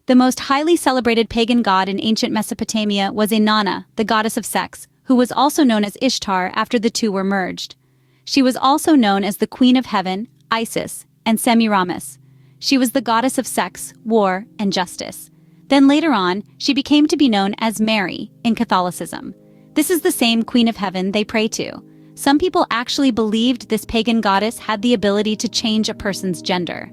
The most highly celebrated pagan god in ancient Mesopotamia was Inanna, the goddess of sex, who was also known as Ishtar after the two were merged. She was also known as the Queen of Heaven, Isis, and Semiramis. She was the goddess of sex, war, and justice. Then later on, she became to be known as Mary in Catholicism. This is the same Queen of Heaven they pray to. Some people actually believed this pagan goddess had the ability to change a person's gender.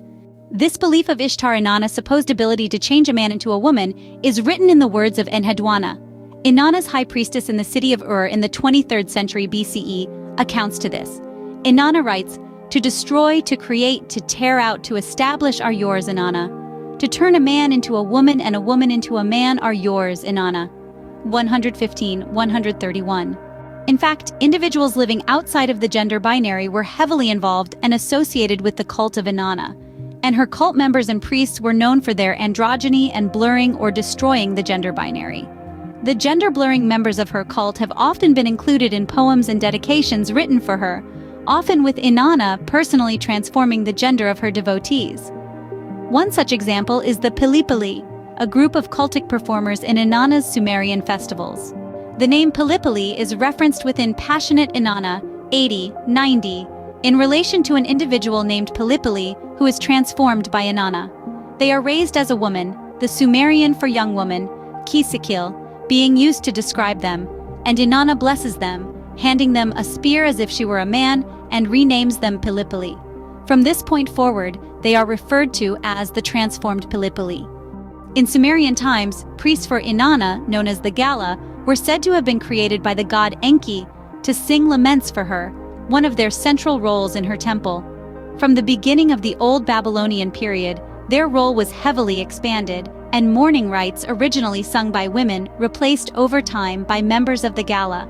This belief of Ishtar Inanna's supposed ability to change a man into a woman is written in the words of Enheduanna. Inanna's high priestess in the city of Ur in the 23rd century BCE accounts to this. Inanna writes, "To destroy, to create, to tear out, to establish are yours, Inanna. To turn a man into a woman and a woman into a man are yours, Inanna." 115-131. In fact, individuals living outside of the gender binary were heavily involved and associated with the cult of Inanna, and her cult members and priests were known for their androgyny and blurring or destroying the gender binary. The gender-blurring members of her cult have often been included in poems and dedications written for her, often with Inanna personally transforming the gender of her devotees. One such example is the Pilipili, a group of cultic performers in Inanna's Sumerian festivals. The name Pilipili is referenced within Passionate Inanna 80-90 in relation to an individual named Pilipili who is transformed by Inanna. They are raised as a woman, the Sumerian for young woman, Kisikil, being used to describe them, and Inanna blesses them, handing them a spear as if she were a man, and renames them Pilipili. From this point forward, they are referred to as the transformed Pilipili. In Sumerian times, priests for Inanna, known as the Gala, were said to have been created by the god Enki to sing laments for her, one of their central roles in her temple. From the beginning of the Old Babylonian period, their role was heavily expanded, and mourning rites originally sung by women replaced over time by members of the Gala.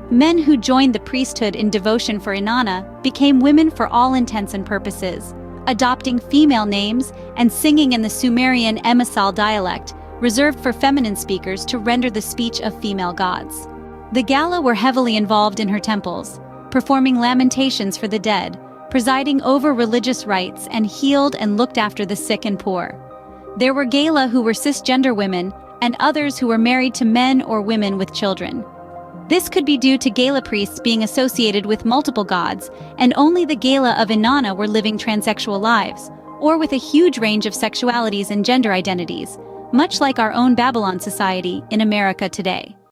Men who joined the priesthood in devotion for Inanna became women for all intents and purposes, adopting female names and singing in the Sumerian Emisal dialect, reserved for feminine speakers to render the speech of female gods. The Gala were heavily involved in her temples, performing lamentations for the dead, presiding over religious rites, and healed and looked after the sick and poor. There were Gala who were cisgender women, and others who were married to men or women with children. This could be due to Gala priests being associated with multiple gods, and only the Gala of Inanna were living transsexual lives, or with a huge range of sexualities and gender identities, much like our own Babylon society in America today.